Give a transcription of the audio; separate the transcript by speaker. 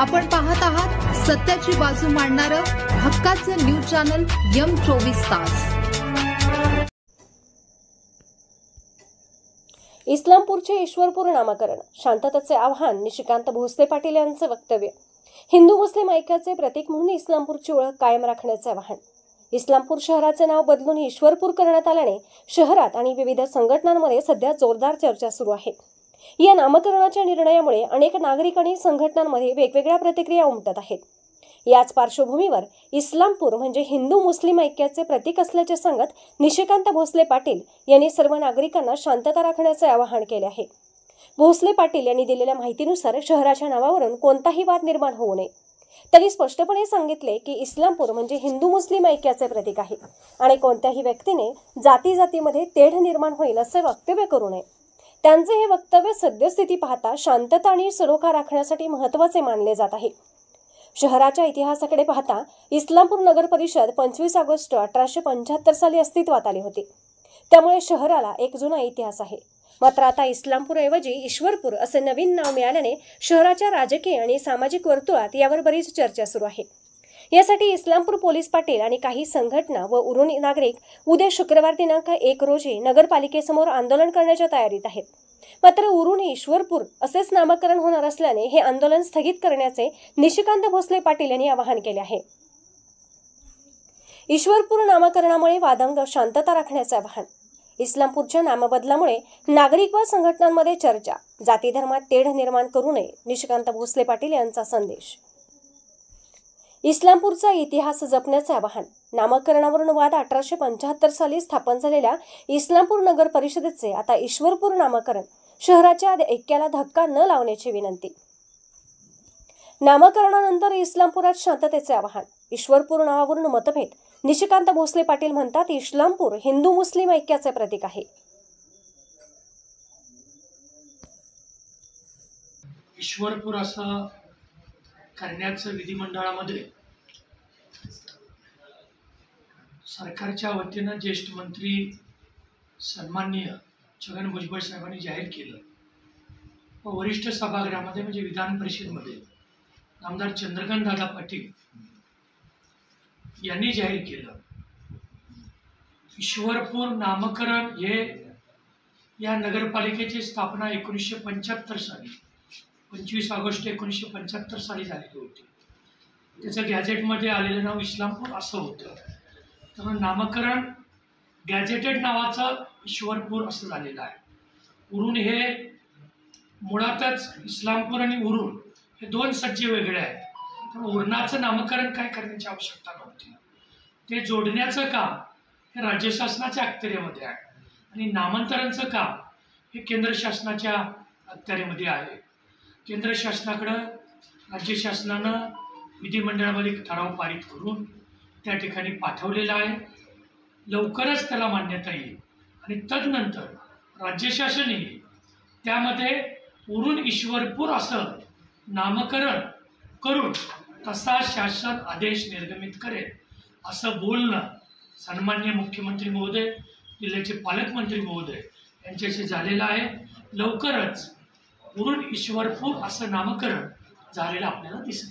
Speaker 1: आपण पाहत आहात सत्याची बाजू मांडणारं हक्काचं न्यूज चॅनल M24 तास।
Speaker 2: इस्लामपूरचे ईश्वरपूर नामकरण शांततेचे आव्हान निशिकांत भोसले पाटील यांचे वक्तव्य। हिंदू मुस्लिम ऐक्याचे प्रतीक म्हणून इस्लामपूरची ओळख कायम राखण्याचे आवाहन। इस्लामपूर शहराचे नाव बदलून ईश्वरपूर करण्यात आल्याने शहरात आणि विविध संघटनांमध्ये सध्या जोरदार चर्चा सुरू आहे। या नामकरणाच्या निर्णयामुळे अनेक नागरिक आणि संघटनांमध्ये वेगवेगळ्या प्रतिक्रिया उमटत आहेत। याच पार्श्वभूमीवर इस्लामपूर म्हणजे हिंदू मुस्लिम ऐक्याचे प्रतीक असल्याचे सांगत निशिकांत भोसले पाटील यांनी सर्व नागरिकांना शांतता राखण्याचे आवाहन केले आहे। भोसले पाटील यांनी दिलेल्या माहितीनुसार शहराच्या नावावरून कोणताही वाद निर्माण होऊ नये। त्यांनी स्पष्टपणे सांगितले की इस्लामपूर म्हणजे हिंदू मुस्लिम ऐक्याचे प्रतीक आहे आणि कोणत्याही व्यक्तीने जातीमध्ये तेढ निर्माण होईल असे वक्तव्य करू नये। त्यांचे हे वक्तव्य सद्यस्थिती पाहता शांतता आणि सलोखा राखण्यासाठी महत्त्वाचे मानले जात आहे। शहराच्या इतिहासाकडे पाहता इस्लामपूर नगर परिषद 25 ऑगस्ट 1875 साली अस्तित्वात आली होती। त्यामुळे शहराला एक जुना इतिहास आहे। मात्र आता इस्लामपूरऐवजी ईश्वरपूर असे नवीन नाव मिळाल्याने शहराच्या राजकीय आणि सामाजिक वर्तुळात यावर बरीच चर्चा सुरू आहे। यासाठी इस्लामपूर पोलीस पाटील आणि काही संघटना व उरुणी नागरिक उद्या शुक्रवार दिनांक 1 रोजी नगरपालिकेसमोर आंदोलन करण्याच्या तयारीत आहेत। मात्र उरुणी ईश्वरपूर असेच नामकरण होणार असल्याने हे आंदोलन स्थगित करण्याचे निशिकांत भोसले पाटील यांनी आवाहन केले आहे। ईश्वरपूर नामकरणामुळे वादंग शांतता राखण्याचे आवाहन। इस्लामपूरच्या नामबदलामुळे नागरिक व संघटनांमध्ये चर्चा, जाती धर्मात तेढ निर्माण करू नये, निशिकांत भोसले पाटील यांचा संदेश। इस्लामपूरचा इतिहास जपण्याचे आवाहन। नामकरणावरून वाद 1875 साली स्थापन झालेल्या इस्लामपूर नगर परिषदेचे आता ईश्वरपूर नामकरण शहराच्या ऐक्याला धक्का न लावण्याची विनंती। नामकरणानंतर इस्लामपुरात शांततेचे आवाहन। ईश्वरपूर नावावरून मतभेद। निशिकांत भोसले पाटील म्हणतात इस्लामपूर हिंदू मुस्लिम ऐक्याचे प्रतीक आहे।
Speaker 3: ईश्वरपूर असं करण्याचं विधिमंडळामध्ये सरकारच्या वतीनं ज्येष्ठ मंत्री सन्माननीय छगन भुजबळ साहेबांनी जाहीर केलं व वरिष्ठ सभागृहामध्ये म्हणजे विधान परिषदेमध्ये आमदार चंद्रकांत दादा पाटील यांनी जाहीर केलं। ईश्वरपूर नामकरण हे या नगरपालिकेची स्थापना 1975 साली 25 ऑगस्ट 1975 साली झालेली होती। त्याचं गॅजेटमध्ये आलेलं नाव इस्लामपूर असं होतं। त्यामुळे नामकरण गॅजेटेड नावाचं ईश्वरपूर असं झालेलं आहे। उरुण हे मुळातच इस्लामपूर आणि उरुण हे दोन सज्जे वेगळे आहेत। त्यामुळे उरणाचं नामकरण काय करण्याची आवश्यकता नव्हती। ते जोडण्याचं काम हे राज्य शासनाच्या अखत्यारीमध्ये आहे आणि नामांतराचं काम हे केंद्र शासनाच्या अखत्यारीमध्ये आहे। केंद्र शासनाकडं राज्य शासनानं विधिमंडळामध्ये ठराव पारित करून त्या ठिकाणी पाठवलेला आहे। लवकरच त्याला मान्यता येईल आणि तदनंतर राज्य शासनही त्यामध्ये उरुण ईश्वरपूर असं नामकरण करून तसा शासन आदेश निर्गमित करेल असं बोलणं सन्माननीय मुख्यमंत्री महोदय, जिल्ह्याचे पालकमंत्री महोदय यांच्याशी झालेलं आहे। लवकरच उरुण ईश्वरपूर असं नामकरण झालेलं आपल्याला दिसेल।